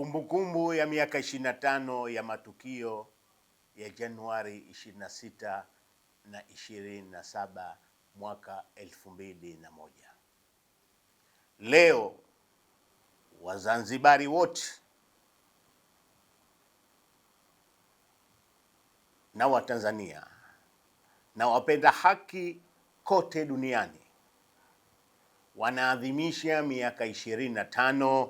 Kumbukumbu ya miaka 25 ya matukio ya Januari 26 na 27 mwaka 2001. Leo Wazanzibari wote na Watanzania na wapenda haki kote duniani wanaadhimisha miaka 25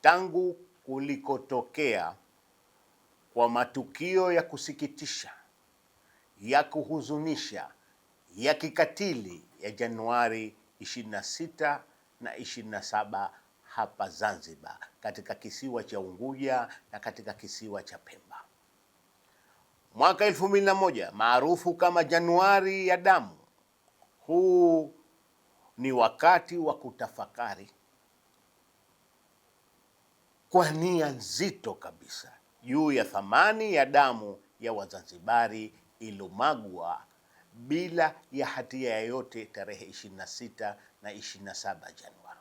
tangu kulikotokea kwa matukio ya kusikitisha, ya kuhuzunisha, ya kikatili ya Januari 26 na 27 hapa Zanzibar, katika kisiwa cha Unguja na katika kisiwa cha Pemba. Mwaka 2001 maarufu kama Januari ya damu. Huu ni wakati wa kutafakari kwa nia nzito kabisa juu ya thamani ya damu ya Wazanzibari ilomagwa bila ya hatia yoyote tarehe 26 na 27 Januari.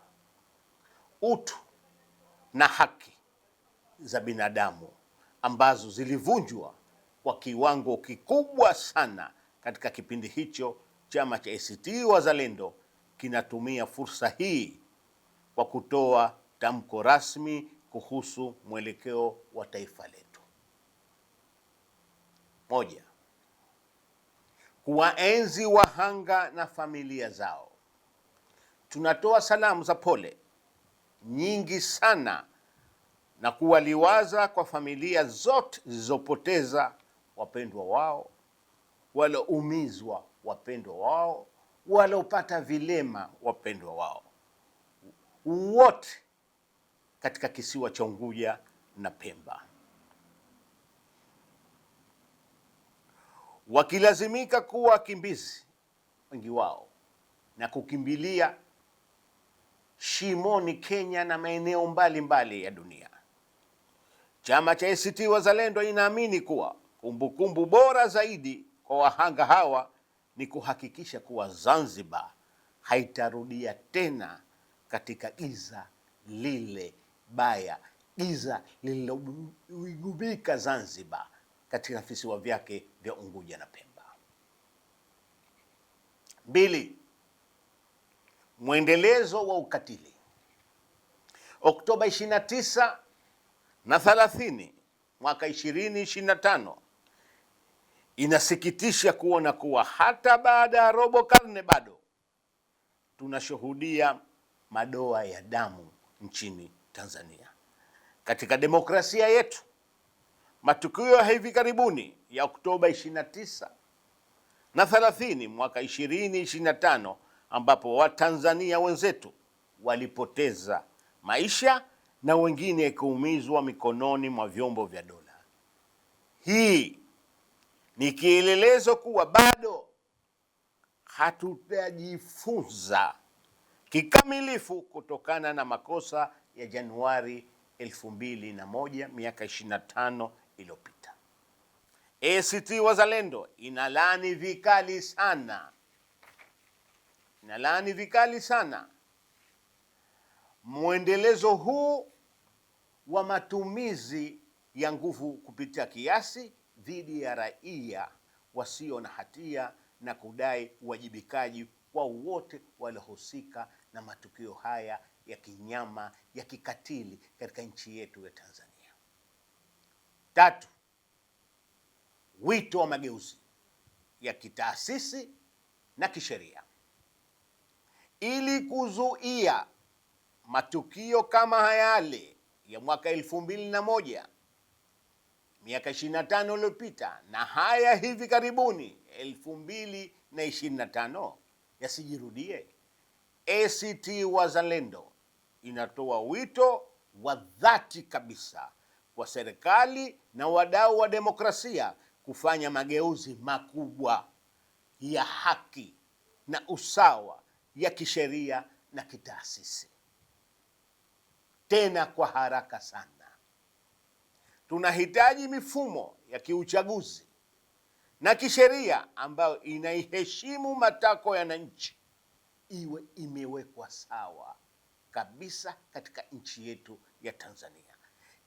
Utu na haki za binadamu ambazo zilivunjwa kwa kiwango kikubwa sana katika kipindi hicho. Chama cha ACT Wazalendo kinatumia fursa hii kwa kutoa tamko rasmi kuhusu mwelekeo wa taifa letu. Moja, kuwaenzi wahanga na familia zao. Tunatoa salamu za pole nyingi sana na kuwaliwaza kwa familia zote zilizopoteza wapendwa wao, walioumizwa wapendwa wao, waliopata vilema wapendwa wao, wote katika kisiwa cha Unguja na Pemba, wakilazimika kuwa wakimbizi wengi wao na kukimbilia shimoni Kenya na maeneo mbalimbali ya dunia. Chama cha ACT Wazalendo inaamini kuwa kumbukumbu bora zaidi kwa wahanga hawa ni kuhakikisha kuwa Zanzibar haitarudia tena katika giza lile baya, giza lililoigubika Zanzibar katika visiwa vyake vya Unguja na Pemba. Mbili, mwendelezo wa ukatili. Oktoba 29 na 30 mwaka 2025 inasikitisha kuona kuwa hata baada ya robo karne bado tunashuhudia madoa ya damu nchini Tanzania. Katika demokrasia yetu, matukio ya hivi karibuni ya Oktoba 29 na 30 mwaka 2025 ambapo Watanzania wenzetu walipoteza maisha na wengine kuumizwa mikononi mwa vyombo vya dola. Hii ni kielelezo kuwa bado hatutajifunza kikamilifu kutokana na makosa ya Januari 2001, miaka 25 iliyopita. ACT Wazalendo inalaani vikali sana mwendelezo huu wa matumizi ya nguvu kupita kiasi dhidi ya raia wasio na hatia na kudai uwajibikaji kwa wote waliohusika na matukio haya ya kinyama ya kikatili katika nchi yetu ya Tanzania. Tatu, wito wa mageuzi ya kitaasisi na kisheria ili kuzuia matukio kama yale ya mwaka 2001, miaka 25 iliyopita, na haya hivi karibuni 2025 yasijirudie. ACT Wazalendo inatoa wito wa dhati kabisa kwa serikali na wadau wa demokrasia kufanya mageuzi makubwa ya haki na usawa ya kisheria na kitaasisi, tena kwa haraka sana. Tunahitaji mifumo ya kiuchaguzi na kisheria ambayo inaiheshimu matakwa ya wananchi iwe imewekwa sawa kabisa katika nchi yetu ya Tanzania,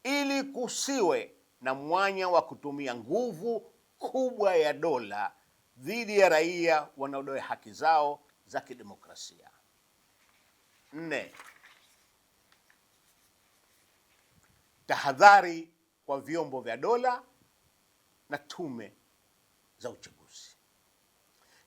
ili kusiwe na mwanya wa kutumia nguvu kubwa ya dola dhidi ya raia wanaodai haki zao za kidemokrasia. 4. Tahadhari kwa vyombo vya dola na tume za uchaguzi.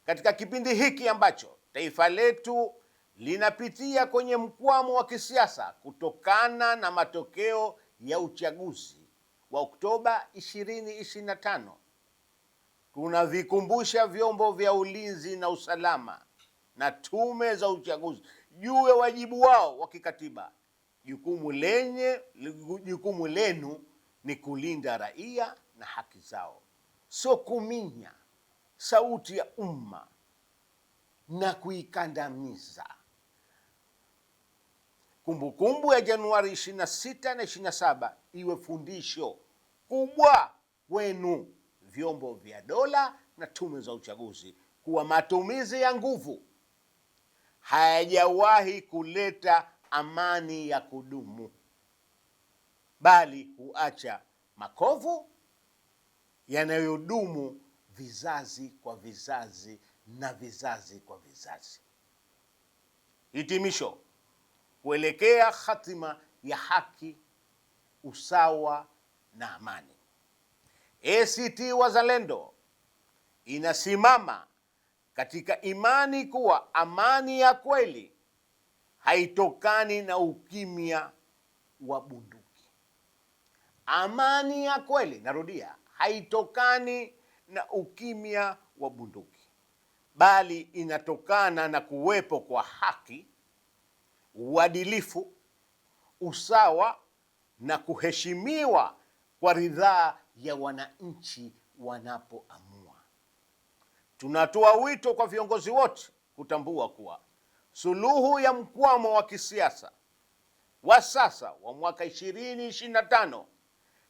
Katika kipindi hiki ambacho taifa letu linapitia kwenye mkwamo wa kisiasa kutokana na matokeo ya uchaguzi wa Oktoba 2025, tunavikumbusha vyombo vya ulinzi na usalama na tume za uchaguzi juu ya wajibu wao wa kikatiba. Jukumu lenu ni kulinda raia na haki zao, sio kuminya sauti ya umma na kuikandamiza. Kumbukumbu ya Januari 26 na 27 iwe fundisho kubwa kwenu vyombo vya dola na tume za uchaguzi kuwa matumizi ya nguvu hayajawahi kuleta amani ya kudumu, bali huacha makovu yanayodumu vizazi kwa vizazi na vizazi kwa vizazi. Hitimisho, kuelekea hatima ya haki, usawa na amani, ACT Wazalendo inasimama katika imani kuwa amani ya kweli haitokani na ukimya wa bunduki. Amani ya kweli, narudia, haitokani na ukimya wa bunduki, bali inatokana na kuwepo kwa haki, uadilifu, usawa na kuheshimiwa kwa ridhaa ya wananchi wanapoamua. Tunatoa wito kwa viongozi wote kutambua kuwa suluhu ya mkwamo wa kisiasa wa sasa wa mwaka 2025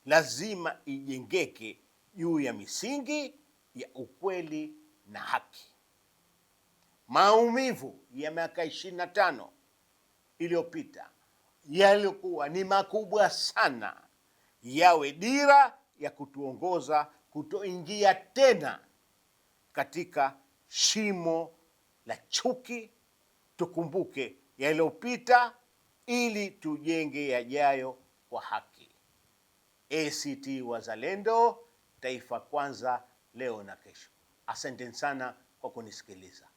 lazima ijengeke juu ya misingi ya ukweli na haki. Maumivu ya miaka 25 iliyopita yalikuwa ni makubwa sana, yawe dira ya kutuongoza kutoingia tena katika shimo la chuki. Tukumbuke yaliyopita ili tujenge yajayo kwa haki. ACT Wazalendo, taifa kwanza, leo na kesho. Asanteni sana kwa kunisikiliza.